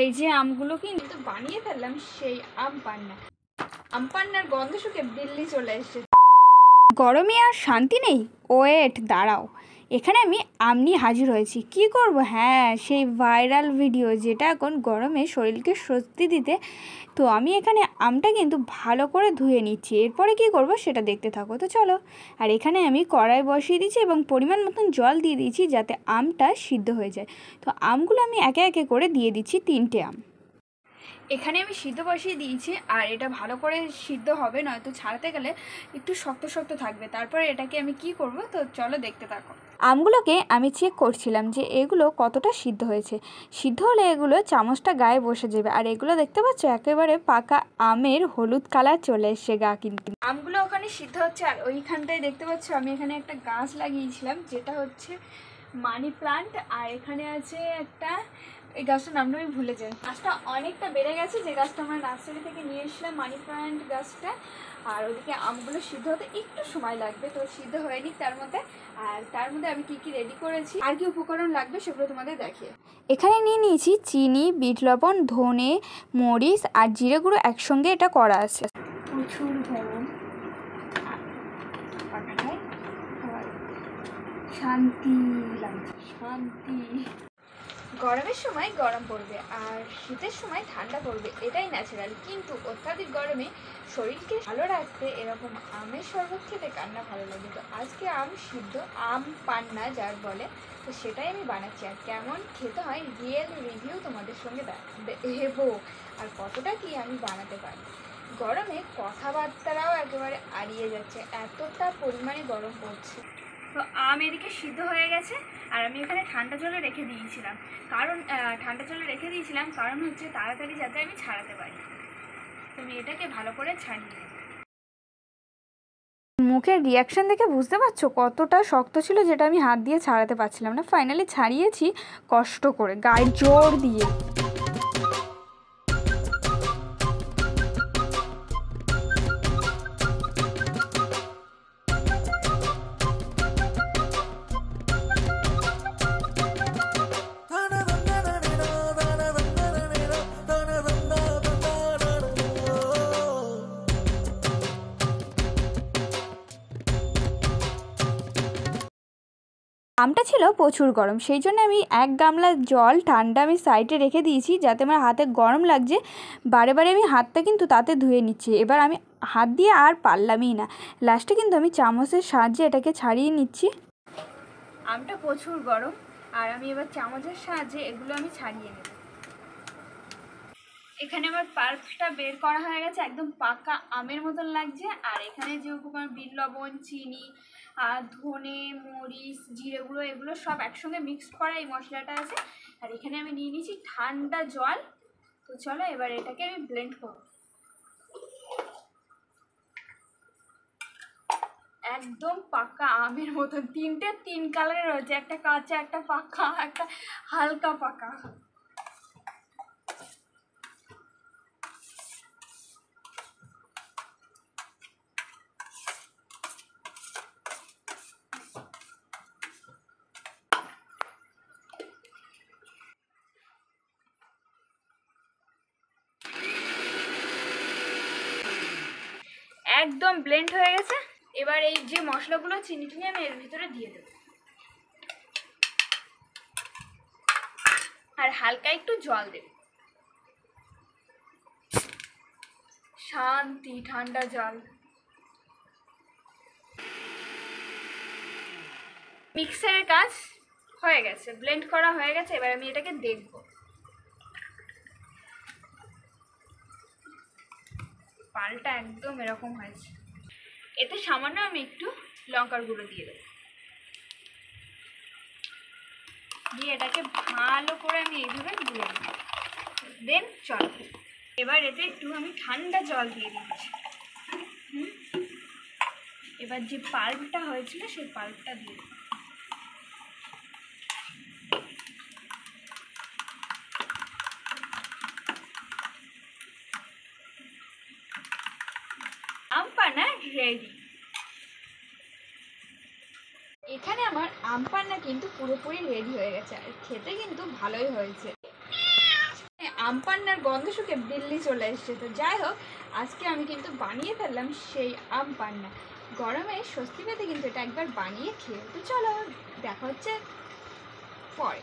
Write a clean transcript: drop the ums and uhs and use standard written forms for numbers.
এই যে আমগুলো কিন্তু বানিয়ে ফেললাম সেই আম পান্না। আম পান্নার গন্ধ শুকে দিল্লি চলে এসেছে। গরমে আর শান্তি নেই, ওয়েট দাঁড়াও, এখানে আমি আম নিয়ে হাজির হয়েছি। কি করব? হ্যাঁ, সেই ভাইরাল ভিডিও যেটা এখন গরমে শরীরকে স্বস্তি দিতে। তো আমি এখানে আমটা কিন্তু ভালো করে ধুয়ে নিচ্ছি, এরপরে কি করব সেটা দেখতে থাকো। তো চলো। আর এখানে আমি কড়াই বসিয়ে দিয়েছি এবং পরিমাণ মতন জল দিয়ে দিয়েছি যাতে আমটা সিদ্ধ হয়ে যায়। তো আমগুলো আমি একে একে করে দিয়ে দিচ্ছি 3টে আম। এখানে আমি সিদ্ধ বসিয়ে দিয়েছি, আর এটা ভালো করে সিদ্ধ হবে, নয়তো ছাড়াতে গেলে একটু শক্ত শক্ত থাকবে। তারপরে এটাকে আমি কি করব, তো চলো দেখতে থাকো। আমগুলোকে আমি চেক করছিলাম যে এগুলো কতটা সিদ্ধ হয়েছে। সিদ্ধ হলে এগুলো চামচটা গায়ে বসে যাবে। আর এগুলো দেখতে পাচ্ছ একেবারে পাকা আমের হলুদ কালার চলে এসছে গা। কিন্তু আমগুলো ওখানে সিদ্ধ হচ্ছে, আর ওইখানটায় দেখতে পাচ্ছ আমি এখানে একটা গাছ লাগিয়েছিলাম যেটা হচ্ছে মানি প্লান্ট। আর এখানে আছে একটা, এই গাছটার নামটা আমি ভুলে যাই। গাছটা অনেকটা বেড়ে গেছে, যে গাছটা আমরা নার্সারি থেকে নিয়ে এসেছিলাম, মানি প্লান্ট গাছটা। আর ওদিকে আমগুলো সিদ্ধ হতে একটু সময় লাগবে, তো সিদ্ধ হয়নি তার মধ্যে। আর তার মধ্যে আমি কি কি রেডি করেছি আর কি উপকরণ লাগবে সেগুলো তোমাদের দেখিয়ে। এখানে নিয়ে নিয়েছি চিনি, বিট লবণ, ধনে, মরিচ আর জিরে গুঁড়ো একসঙ্গে এটা করা আছে। প্রচুর গরম, শান্তি লাগছে, শান্তি। গরমের সময় গরম পড়বে আর শীতের সময় ঠান্ডা পড়বে, এটাই ন্যাচারাল। কিন্তু অত্যাধিক গরমে শরীরকে ভালো রাখতে এরকম আমের শরবত খেতে কান্না ভালো লাগে। তো আজকে আম সিদ্ধ, আম পান্না যার বলে, তো সেটাই আমি বানাচ্ছি। আর কেমন খেতে হয় রিয়েল রিভিউ তোমাদের সঙ্গে দেবো, আর কতটা কি আমি বানাতে পারি। গরমে কথাবার্তারাও একেবারে হারিয়ে যাচ্ছে, এতটা পরিমাণে গরম পড়ছে। তো আম এদিকে সিদ্ধ হয়ে গেছে, আর আমি এখানে ঠান্ডা জলে রেখে দিয়েছিলাম। কারণ হচ্ছে তাড়াতাড়ি যাতে আমি ছাড়াতে পারি। তো আমি এটাকে ভালো করে ছাড়িয়ে নেব। মুখের রিয়াকশান দেখে বুঝতে পারছো কতটা শক্ত ছিল, যেটা আমি হাত দিয়ে ছাড়াতে পারছিলাম না। ফাইনালি ছাড়িয়েছি কষ্ট করে, গায়ের জোর দিয়ে। আমটা ছিল প্রচুর গরম, সেই জন্য আমি 1 গামলা জল ঠান্ডা আমি সাইডে রেখে দিয়েছি, যাতে আমার হাতে গরম লাগছে বারে বারে আমি হাতটা কিন্তু তাতে ধুয়ে নিচ্ছি। এবার আমি হাত দিয়ে আর পারলামই না, লাস্টে কিন্তু আমি চামচের সাহায্যে এটাকে ছাড়িয়ে নিচ্ছি। আমটা প্রচুর গরম, আর আমি এবার চামচের সাহায্যে এগুলো আমি ছাড়িয়ে নেব। এখানে আমার পাল্পটা বের করা হয়ে গেছে, একদম পাকা আমের মতন লাগছে। আর এখানে যে উপকরণ বিট লবণ, চিনি, আর ধনে, মরিচ, জিরে গুঁড়ো, এগুলো সব একসঙ্গে মিক্সড করা এই মশলাটা আছে। আর এখানে আমি নিয়ে নিয়েছি ঠান্ডা জল। তো চলো এবার এটাকে আমি ব্লেন্ড করব। একদম পাকা আমের মতন, 3 কালারের রয়েছে, একটা কাঁচা, একটা পাকা, একটা হালকা পাকা। একদম ব্লেন্ড হয়ে গেছে। এবার এই যে মশলাগুলো, চিনি টিনি আমি এর ভিতরে দিয়ে দেব, আর হালকা একটু জল দেব। শান্তি, ঠান্ডা জল। মিক্সারের কাজ হয়ে গেছে, ব্লেন্ড করা হয়ে গেছে। এবার আমি এটাকে দেখব। পালটা একদম এরকম হয়েছে। এতে সামান্য আমি একটু লঙ্কার গুঁড়ো দিয়ে দেবো, দিয়ে এটাকে ভালো করে আমি এইভাবে গুলে নেব। দেন চল, এবার এতে একটু আমি ঠান্ডা জল দিয়ে দিচ্ছি। এবার যে পাল্পটা হয়েছিল সেই পাল্পটা দিয়ে দেবো। আম পান্না রেডি। এখানে আমার আম পান্না কিন্তু পুরোপুরি রেডি হয়ে গেছে, আর খেতে কিন্তু ভালোই হয়েছে। আম পান্নার গন্ধ শুকে দিল্লি চলে এসছে। তো যাই হোক, আজকে আমি কিন্তু বানিয়ে ফেললাম সেই আম পান্না। গরমে স্বস্তি পেতে কিন্তু এটা একবার বানিয়ে খেয়ে তো চলো দেখা হচ্ছে পরে।